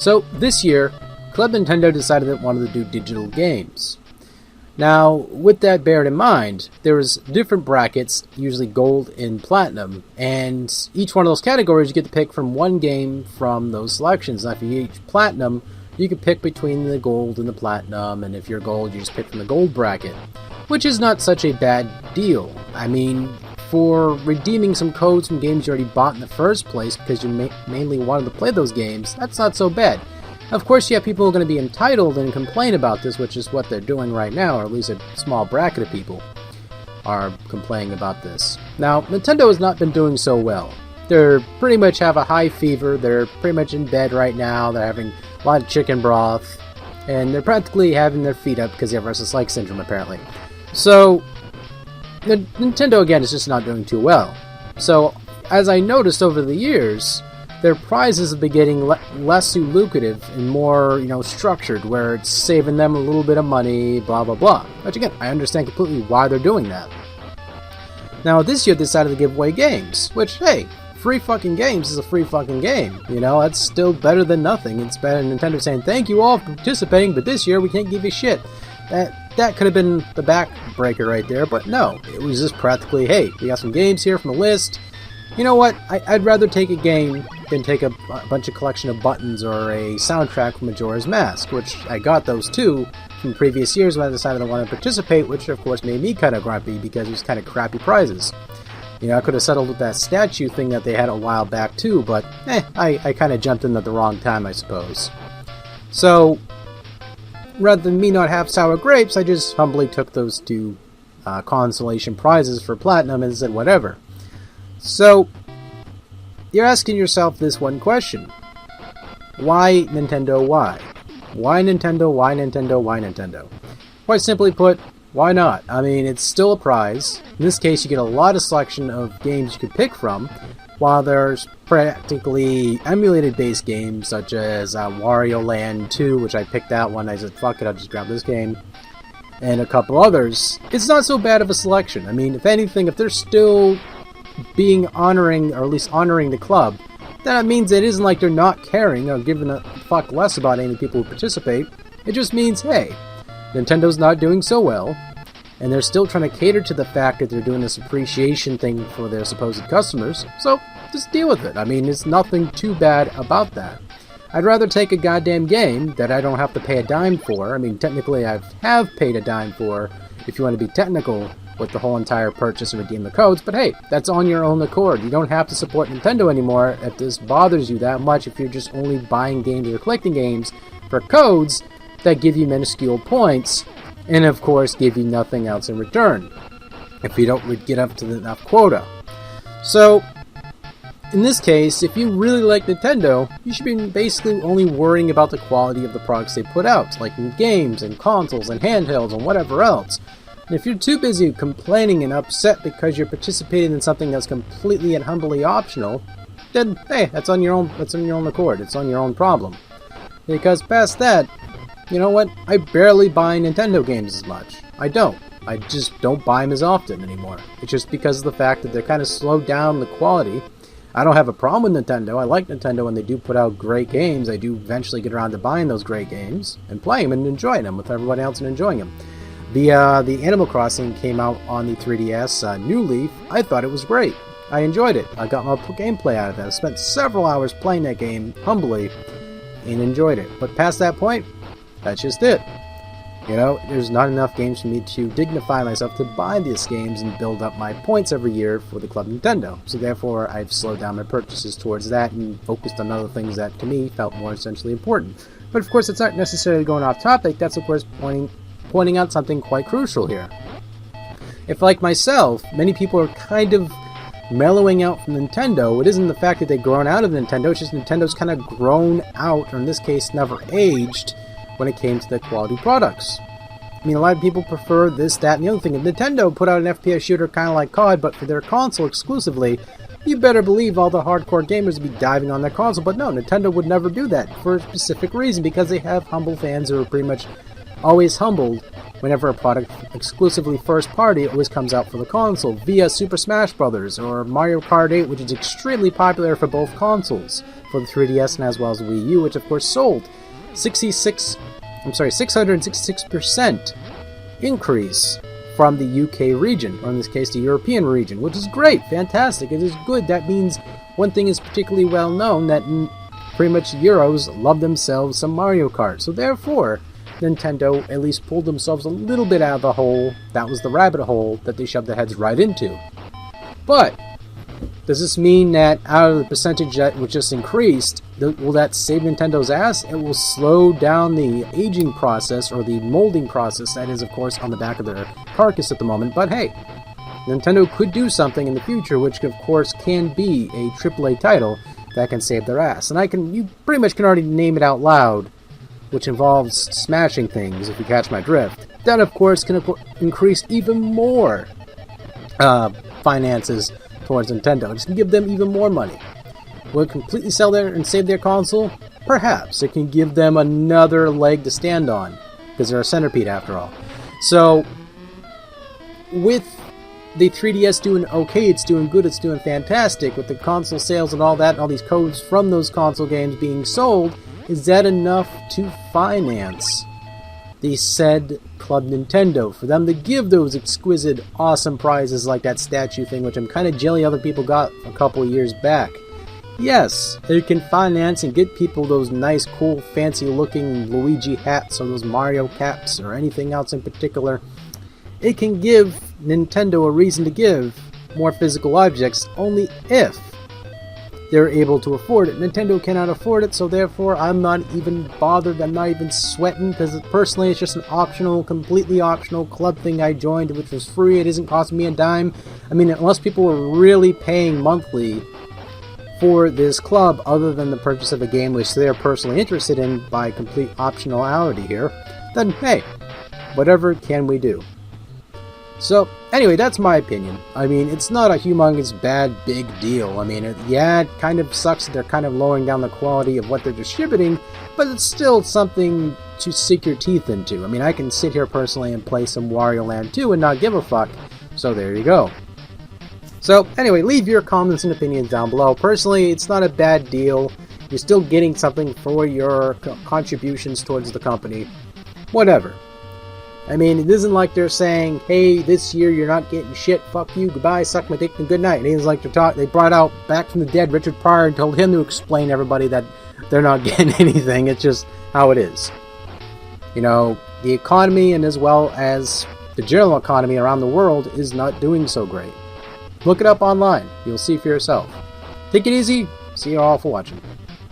So this year, Club Nintendo decided it wanted to do digital games. Now, with that bared in mind, there was different brackets, usually gold and platinum, and each one of those categories you get to pick from one game from those selections. Now, if you get platinum, you can pick between the gold and the platinum, and if you're gold, you just pick from the gold bracket, which is not such a bad deal. I mean, for redeeming some codes from games you already bought in the first place because you mainly wanted to play those games, that's not so bad. Of course, you have people who are going to be entitled and complain about this, which is what they're doing right now, or at least a small bracket of people are complaining about this. Now, Nintendo has not been doing so well. They're pretty much have a high fever, they're pretty much in bed right now, they're having a lot of chicken broth, and they're practically having their feet up because they have restless leg syndrome, apparently. So, Nintendo, again, is just not doing too well. So, as I noticed over the years, their prizes have been getting less lucrative and more, structured, where it's saving them a little bit of money, blah, blah, blah. Which, again, I understand completely why they're doing that. Now, this year, they decided to give away games, which, hey, free fucking games is a free fucking game. That's still better than nothing. It's better than Nintendo saying, thank you all for participating, but this year we can't give you shit. That could have been the backbreaker right there, but no. It was just practically, hey, we got some games here from a list. You know what? I'd rather take a game than take a bunch of collection of buttons or a soundtrack from Majora's Mask, which I got those too from previous years when I decided I wanted to participate, which of course made me kind of grumpy because it was kind of crappy prizes. I could have settled with that statue thing that they had a while back too, but I kind of jumped in at the wrong time, I suppose. So, rather than me not have sour grapes, I just humbly took those two consolation prizes for Platinum and said whatever. So, you're asking yourself this one question. Why Nintendo, why? Why Nintendo, why Nintendo, why Nintendo? Quite simply put, why not? I mean, it's still a prize. In this case, you get a lot of selection of games you could pick from, while there's practically emulated-based games such as Wario Land 2, which I picked that one. I said, fuck it, I'll just grab this game. And a couple others. It's not so bad of a selection. I mean, if anything, if they're still being honoring, or at least honoring the club, then that means it isn't like they're not caring or giving a fuck less about any people who participate. It just means, hey, Nintendo's not doing so well, and they're still trying to cater to the fact that they're doing this appreciation thing for their supposed customers, so just deal with it. I mean, there's nothing too bad about that. I'd rather take a goddamn game that I don't have to pay a dime for. I mean, technically I have paid a dime for, if you want to be technical, with the whole entire purchase and redeem the codes, but hey, that's on your own accord. You don't have to support Nintendo anymore if this bothers you that much, if you're just only buying games or collecting games for codes that give you minuscule points, and of course give you nothing else in return, if you don't get up to enough quota. So, in this case, if you really like Nintendo, you should be basically only worrying about the quality of the products they put out, like in games and consoles and handhelds and whatever else. And if you're too busy complaining and upset because you're participating in something that's completely and humbly optional, then hey, that's on your own accord. It's on your own problem. Because past that, you know what? I barely buy Nintendo games as much. I don't. I just don't buy them as often anymore. It's just because of the fact that they're kind of slowed down the quality. I don't have a problem with Nintendo. I like Nintendo when they do put out great games. I do eventually get around to buying those great games and playing them and enjoying them with everybody else and enjoying them. The Animal Crossing came out on the 3DS, New Leaf. I thought it was great. I enjoyed it. I got my gameplay out of it. I spent several hours playing that game humbly and enjoyed it. But past that point, that's just it. There's not enough games for me to dignify myself to buy these games and build up my points every year for the Club Nintendo. So therefore, I've slowed down my purchases towards that and focused on other things that, to me, felt more essentially important. But of course, it's not necessarily going off topic. That's, of course, pointing out something quite crucial here. If, like myself, many people are kind of mellowing out from Nintendo, it isn't the fact that they've grown out of Nintendo, it's just Nintendo's kind of grown out, or in this case, never aged, when it came to the quality products. I mean, a lot of people prefer this, that, and the other thing. If Nintendo put out an FPS shooter kind of like COD, but for their console exclusively, you better believe all the hardcore gamers would be diving on their console. But no, Nintendo would never do that for a specific reason, because they have humble fans who are pretty much always humbled whenever a product exclusively first party always comes out for the console, via Super Smash Bros. Or Mario Kart 8, which is extremely popular for both consoles, for the 3DS and as well as the Wii U, which of course sold 666% increase from the UK region, or in this case the European region, which is great, fantastic, it is good. That means one thing is particularly well known, that pretty much Euros love themselves some Mario Kart, so therefore Nintendo at least pulled themselves a little bit out of the hole. That was the rabbit hole that they shoved their heads right into. But does this mean that out of the percentage that was just increased, will that save Nintendo's ass? It will slow down the aging process, or the molding process that is, of course, on the back of their carcass at the moment. But hey, Nintendo could do something in the future, which of course can be a AAA title that can save their ass. And you pretty much can already name it out loud, which involves smashing things, if you catch my drift. That, of course, can increase even more finances towards Nintendo. It's going to give them even more money. Will it completely sell and save their console? Perhaps. It can give them another leg to stand on, because they're a centipede after all. So, with the 3DS doing okay, it's doing good, it's doing fantastic, with the console sales and all that, and all these codes from those console games being sold, is that enough to finance the said Club Nintendo, for them to give those exquisite, awesome prizes like that statue thing, which I'm kind of jelly other people got a couple of years back? Yes, it can finance and get people those nice, cool, fancy-looking Luigi hats, or those Mario caps, or anything else in particular. It can give Nintendo a reason to give more physical objects, only if they're able to afford it. Nintendo cannot afford it, so therefore I'm not even bothered, I'm not even sweating, because personally it's just an optional, completely optional club thing I joined, which was free. It isn't costing me a dime. I mean, unless people were really paying monthly for this club, other than the purchase of a game which they're personally interested in by complete optionality here, then hey, whatever can we do? So, anyway, that's my opinion. I mean, it's not a humongous bad big deal. I mean, yeah, it kind of sucks that they're kind of lowering down the quality of what they're distributing, but it's still something to sink your teeth into. I mean, I can sit here personally and play some Wario Land 2 and not give a fuck, so there you go. So, anyway, leave your comments and opinions down below. Personally, it's not a bad deal. You're still getting something for your contributions towards the company. Whatever. I mean, it isn't like they're saying, hey, this year you're not getting shit, fuck you, goodbye, suck my dick, and good night. It isn't like they brought out, back from the dead, Richard Pryor and told him to explain to everybody that they're not getting anything. It's just how it is. You know, the economy, and as well as the general economy around the world, is not doing so great. Look it up online. You'll see for yourself. Take it easy. See you all for watching.